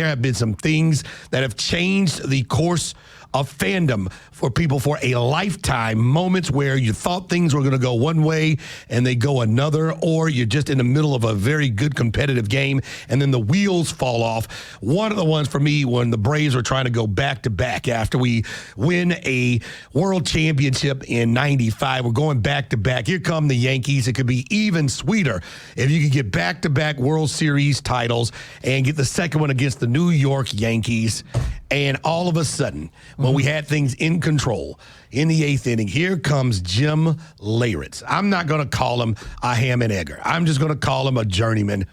there have been some things that have changed the course of fandom for people for a lifetime. Moments where you thought things were going to go one way and they go another, or you're just in the middle of a very good competitive game and then the wheels fall off. One of the ones for me, when the Braves were trying to go back to back after we win a world championship in 95, we're going back to back. Here come the Yankees. It could be even sweeter if you could get back to back World Series titles and get the second one against the New York Yankees. And all of a sudden, when we had things in control in the eighth inning, here comes Jim Leyritz. I'm not going to call him a ham and egger. I'm just going to call him a journeyman.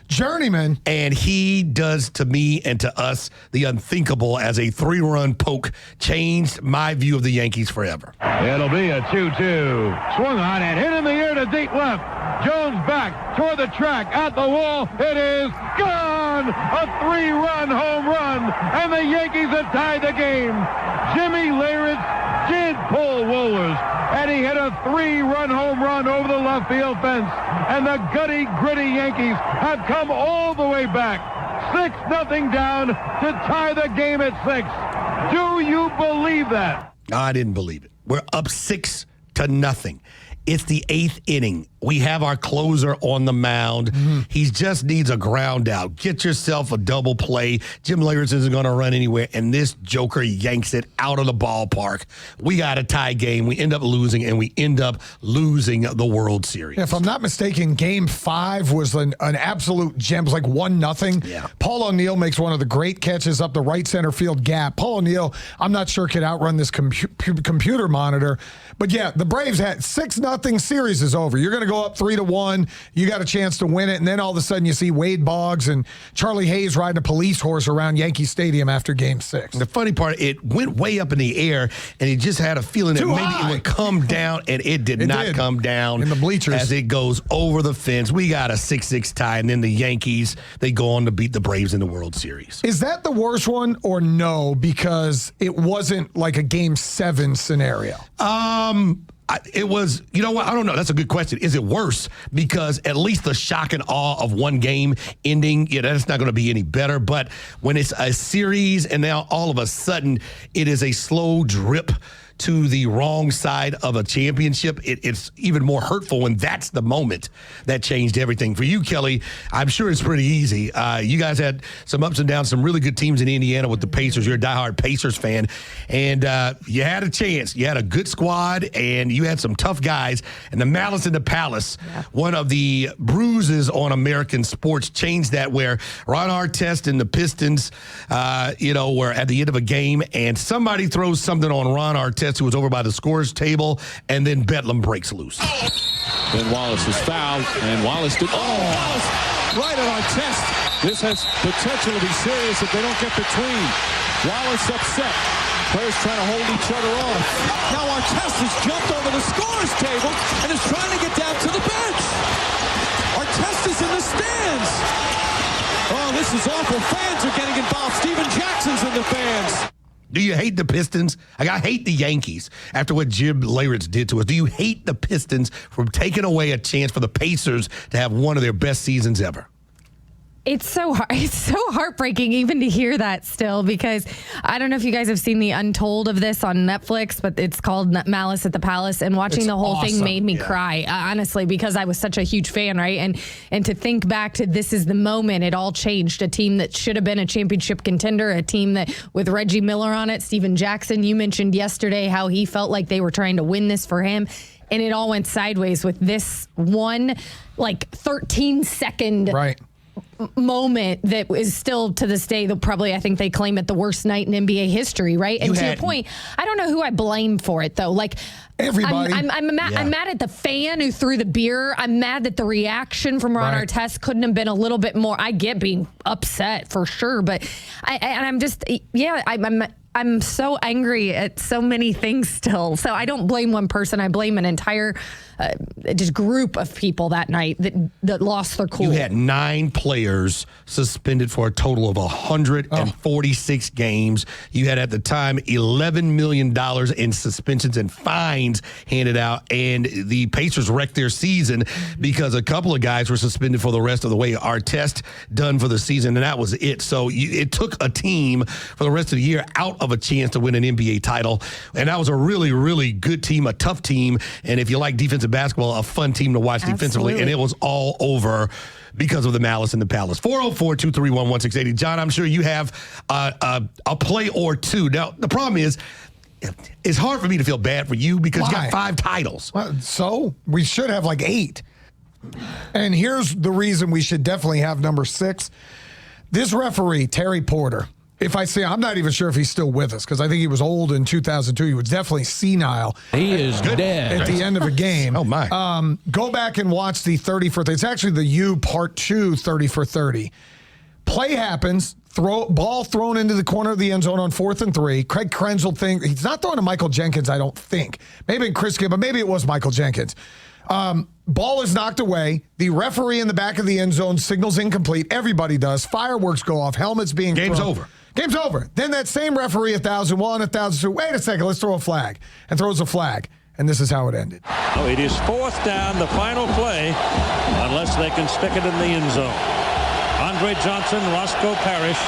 Journeyman. And he does to me and to us the unthinkable as a 3-run poke changed my view of the Yankees forever. It'll be a 2-2. Swung on and hit in the air to deep left. Jones back toward the track at the wall. It is gone. A 3-run home run. And the Yankees have tied the game. Jimmy Leyritz did pull Wohlers. And he hit a 3-run home run over the left field fence. And the gritty Yankees have come all the way back. 6-0 down to tie the game at 6. Do you believe that? I didn't believe it. We're up 6-0. It's the eighth inning. We have our closer on the mound. He just needs a ground out. Get yourself a double play. Jim Leyritz isn't going to run anywhere, and this joker yanks it out of the ballpark. We got a tie game. We end up losing, and we end up losing the World Series. If I'm not mistaken, Game 5 was an absolute gem. It was like 1-0. Yeah. Paul O'Neill makes one of the great catches up the right center field gap. Paul O'Neill, I'm not sure, could outrun this computer monitor. But, yeah, the Braves had 6-0 series is over. You're going to go up 3-1. You got a chance to win it, and then all of a sudden you see Wade Boggs and Charlie Hayes riding a police horse around Yankee Stadium after Game 6. The funny part, it went way up in the air, and he just had a feeling that maybe it would come down, and it did not come down in the bleachers as it goes over the fence. We got a 6-6 tie, and then the Yankees, they go on to beat the Braves in the World Series. Is that the worst one or no? Because it wasn't like a Game 7 scenario. It was, you know what? I don't know. That's a good question. Is it worse? Because at least the shock and awe of one game ending, that's not going to be any better. But when it's a series and now all of a sudden it is a slow drip to the wrong side of a championship, it's even more hurtful when that's the moment that changed everything. For you, Kelly, I'm sure it's pretty easy. You guys had some ups and downs, some really good teams in Indiana with the Pacers. You're a diehard Pacers fan, and you had a chance. You had a good squad, and you had some tough guys. And the Malice in the Palace, one of the bruises on American sports, changed that where Ron Artest and the Pistons, were at the end of a game, and somebody throws something on Ron Artest, who was over by the scorer's table, and then Bedlam breaks loose. Then Wallace is fouled, and Wallace did. Wallace right at Artest. This has potential to be serious if they don't get between. Wallace upset. Players trying to hold each other off. Now Artest has jumped over the scorer's table and is trying to get down to the bench. Artest is in the stands. Oh, this is awful. Fans are getting involved. Steven Jackson's in the fans. Do you hate the Pistons? I hate the Yankees after what Jim Leyritz did to us. Do you hate the Pistons for taking away a chance for the Pacers to have one of their best seasons ever? It's so hard. It's so heartbreaking even to hear that still, because I don't know if you guys have seen the Untold of this on Netflix, but it's called Malice at the Palace, and watching the whole thing made me cry, honestly, because I was such a huge fan, right? And to think back to this is the moment it all changed. A team that should have been a championship contender, a team that with Reggie Miller on it, Steven Jackson, you mentioned yesterday how he felt like they were trying to win this for him. And it all went sideways with this one, 13-second moment that is still to this day, I think they claim it the worst night in NBA history, right? And to your point, I don't know who I blame for it, though. Everybody. I'm mad at the fan who threw the beer. I'm mad that the reaction from Ron Artest couldn't have been a little bit more. I get being upset for sure, but I'm I'm so angry at so many things still. So I don't blame one person. I blame an entire just group of people that night that lost their cool. You had 9 players suspended for a total of 146 games. You had at the time $11 million in suspensions and fines handed out. And the Pacers wrecked their season because a couple of guys were suspended for the rest of the way. Our test done for the season, and that was it. So it took a team for the rest of the year out of a chance to win an NBA title. And that was a really, really good team, a tough team. And if you like defensive basketball, a fun team to watch defensively. And it was all over because of the malice in the palace. 404-231-1680. John, I'm sure you have a play or two. Now, the problem is, it's hard for me to feel bad for you because you got 5 titles. Well, so we should have like 8. And here's the reason we should definitely have number 6. This referee, Terry Porter, if I say, I'm not even sure if he's still with us because I think he was old in 2002. He was definitely senile. He is dead at the end of a game. Oh, my. Go back and watch the 30 for 30. It's actually the U Part 2 30 for 30. Play happens. Ball thrown into the corner of the end zone on 4th and 3. Craig Krenzel he's not throwing to Michael Jenkins, I don't think. Maybe Chris Gibb, but maybe it was Michael Jenkins. Ball is knocked away. The referee in the back of the end zone signals incomplete. Everybody does. Fireworks go off. Helmets being thrown. Game's over. Game's over. Then that same referee, 1,001, 1,002, wait a second, let's throw a flag. And throws a flag. And this is how it ended. Oh, it is 4th down, the final play, unless they can stick it in the end zone. Andre Johnson, Roscoe Parrish,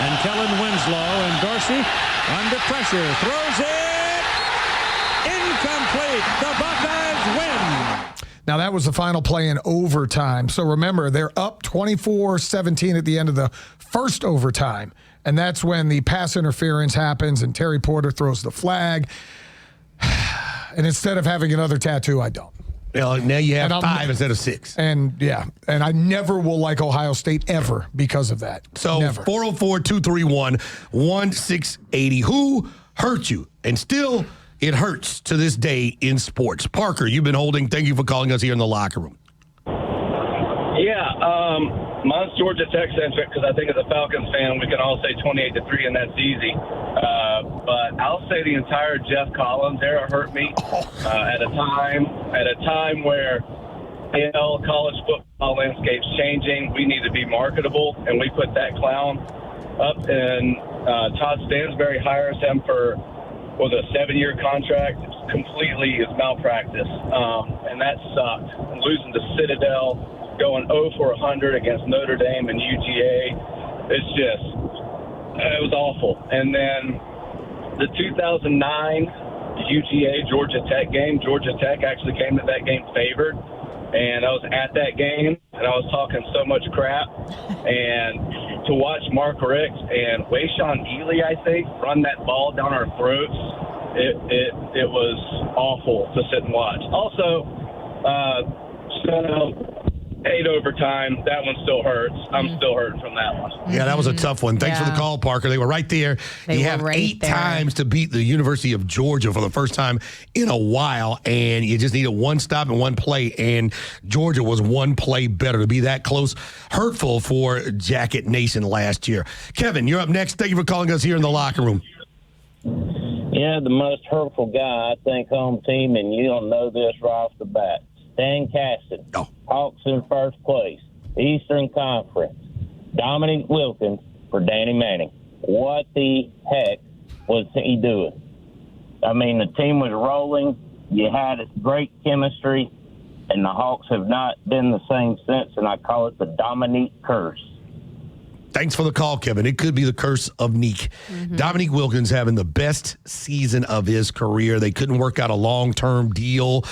and Kellen Winslow, and Dorsey under pressure. Throws it. Incomplete. The Buckeyes win. Now, that was the final play in overtime. So remember, they're up 24-17 at the end of the first overtime. And that's when the pass interference happens and Terry Porter throws the flag. And instead of having another tattoo, I don't. Well, now you have 5 instead of 6. And, yeah, and I never will like Ohio State ever because of that. So, never. 404-231-1680. Who hurt you? And still, it hurts to this day in sports. Parker, you've been holding. Thank you for calling us here in the locker room. Yeah, mine's Georgia Tech centric because I think as a Falcons fan, we can all say 28-3, and that's easy. But I'll say the entire Jeff Collins era hurt me at a time where college football landscape's changing. We need to be marketable, and we put that clown up, and Todd Stansbury hires him for a 7-year contract. Completely is malpractice, and that sucked. And losing to Citadel, going 0 for 100 against Notre Dame and UGA, it was awful. And then the 2009 UGA Georgia Tech game, Georgia Tech actually came to that game favored, and I was at that game, and I was talking so much crap, and to watch Mark Ricks and Wayshawn Ely, I think, run that ball down our throats, it was awful to sit and watch. Also, 8 overtime, that one still hurts. I'm still hurting from that one. Yeah, that was a tough one. Thanks for the call, Parker. They were right there. You have 8 times to beat the University of Georgia for the first time in a while, and you just needed one stop and one play, and Georgia was one play better. To be that close, hurtful for Jacket Nation last year. Kevin, you're up next. Thank you for calling us here in the locker room. Yeah, the most hurtful guy, I think, home team, and you don't know this right off the bat. Stan Caston, Hawks in first place, Eastern Conference. Dominique Wilkins for Danny Manning. What the heck was he doing? I mean, the team was rolling. You had great chemistry, and the Hawks have not been the same since, and I call it the Dominique curse. Thanks for the call, Kevin. It could be the curse of Neek. Mm-hmm. Dominique Wilkins having the best season of his career. They couldn't work out a long-term deal.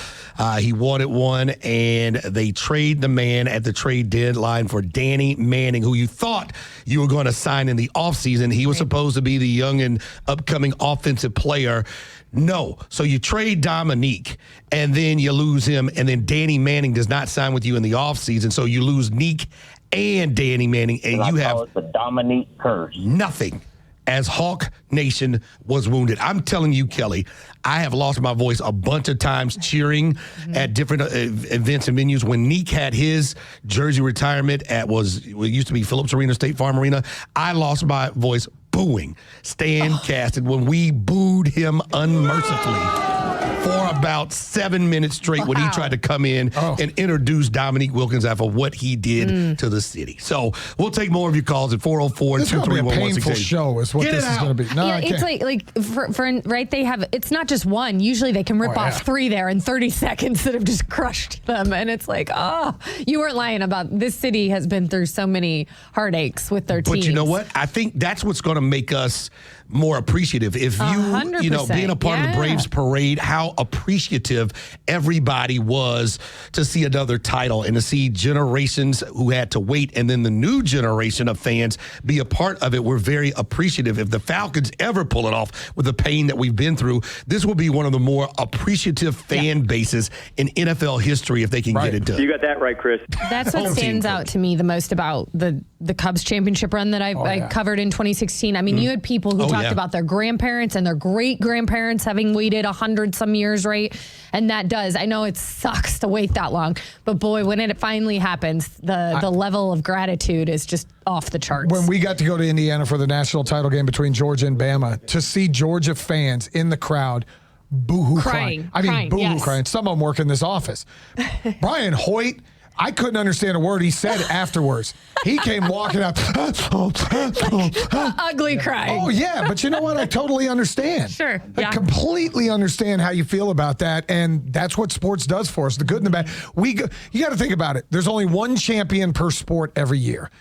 He wanted one, and they trade the man at the trade deadline for Danny Manning, who you thought you were going to sign in the offseason. He was supposed to be the young and upcoming offensive player. No. So you trade Dominique, and then you lose him, and then Danny Manning does not sign with you in the offseason. So you lose Neek and Danny Manning, and you have the Dominique curse. Nothing as Hawk Nation was wounded. I'm telling you, Kelly, I have lost my voice a bunch of times cheering at different events and venues. When Neek had his jersey retirement at it used to be Phillips Arena, State Farm Arena, I lost my voice booing Stan Kasten when we booed him unmercifully for about 7 minutes straight when he tried to come in and introduce Dominique Wilkins after what he did to the city. So we'll take more of your calls at 404 This is going to be a 231 painful show is what this is going to be. No, yeah, it's like they have, it's not just one. Usually they can rip off 3 there in 30 seconds that have just crushed them. And it's like, you weren't lying about this city has been through so many heartaches with their teams. But you know what? I think that's what's going to make us more appreciative. If being a part of the Braves parade, how appreciative everybody was to see another title and to see generations who had to wait and then the new generation of fans be a part of it. We're very appreciative. If the Falcons ever pull it off with the pain that we've been through, this will be one of the more appreciative fan bases in NFL history if they can get it done. You got that right, Chris. That's what stands out to me the most about the Cubs championship run that I covered in 2016. I mean, you had people who talked about their grandparents and their great-grandparents having waited 100-some years, right? And that does. I know it sucks to wait that long, but boy, when it finally happens, the level of gratitude is just off the charts. When we got to go to Indiana for the national title game between Georgia and Bama, to see Georgia fans in the crowd boo-hoo crying. Boo-hoo crying. Some of them work in this office. Brian Hoyt, I couldn't understand a word he said afterwards. He came walking out. Ugly crying. Oh, yeah. But you know what? I totally understand. Sure. I completely understand how you feel about that. And that's what sports does for us, the good and the bad. You got to think about it. There's only one champion per sport every year.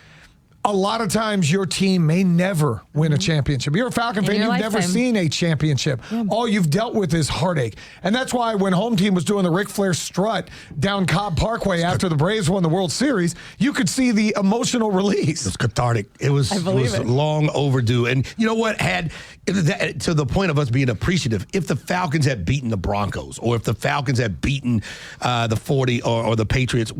A lot of times your team may never win a championship. You're a Falcon fan. You've never seen a championship. Yeah. All you've dealt with is heartache. And that's why when Hometeam was doing the Ric Flair strut down Cobb Parkway after the Braves won the World Series, you could see the emotional release. It was cathartic. It was long overdue. And you know what? To the point of us being appreciative, if the Falcons had beaten the Broncos or if the Falcons had beaten the 40 or the Patriots,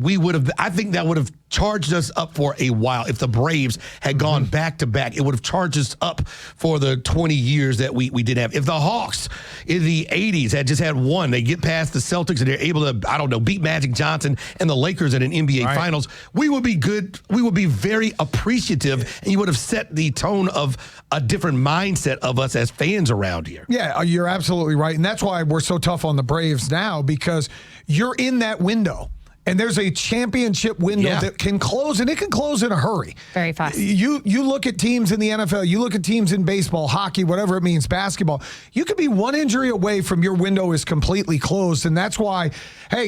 I think that would have charged us up for a while. If the Braves had gone back to back, it would have charged us up for the 20 years that we did have. If the Hawks in the 80s had just had one, they get past the Celtics and they're able to, beat Magic Johnson and the Lakers in an NBA Finals, we would be good. We would be very appreciative, and you would have set the tone of a different mindset of us as fans around here. Yeah, you're absolutely right. And that's why we're so tough on the Braves now, because you're in that window. And there's a championship window that can close, and it can close in a hurry. Very fast. You look at teams in the NFL, you look at teams in baseball, hockey, whatever it means, basketball. You could be one injury away from your window is completely closed, and that's why,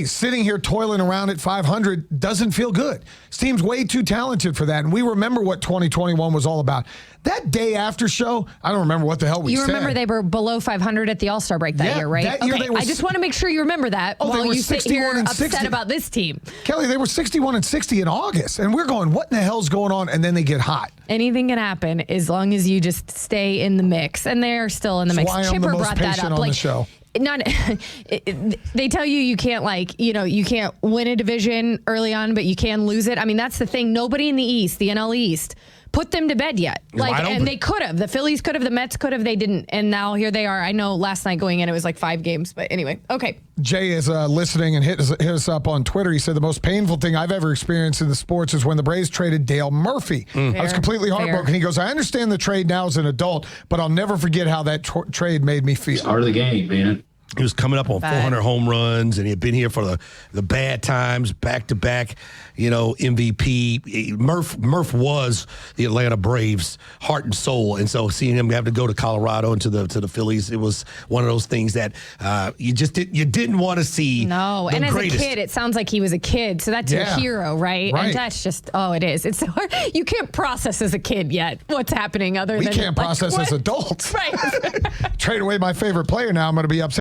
sitting here toiling around at 500 doesn't feel good. This team's way too talented for that, and we remember what 2021 was all about. That day after show, I don't remember what the hell we said. You remember they were below 500 at the All-Star break that year, right? That year I just want to make sure you remember that while you sit here upset about this team. Kelly, they were 61-60 in August, and we're going, what in the hell's going on? And then they get hot. Anything can happen as long as you just stay in the mix, and they're still in the mix. Chipper brought that up. On the show. They tell you can't you can't win a division early on, but you can lose it. I mean, that's the thing. Nobody in the East, the NL East, put them to bed yet. And they could have. The Phillies could have. The Mets could have. They didn't. And now here they are. I know last night going in, it was like 5 games. But anyway, okay. Jay is listening and hit us up on Twitter. He said the most painful thing I've ever experienced in the sports is when the Braves traded Dale Murphy. I was completely heartbroken. He goes, I understand the trade now as an adult, but I'll never forget how that trade made me feel. Part of the game, man. He was coming up on 400 home runs, and he had been here for the bad times, back-to-back, MVP. Murph was the Atlanta Braves' heart and soul, and so seeing him have to go to Colorado and to the Phillies, it was one of those things that you didn't want to see. No, and as a kid, it sounds like he was a kid, so that's your hero, right? And that's just, it is. It's so hard. You can't process as a kid yet what's happening other than... We can't process as adults. Right. Trade away my favorite player now, I'm going to be upset.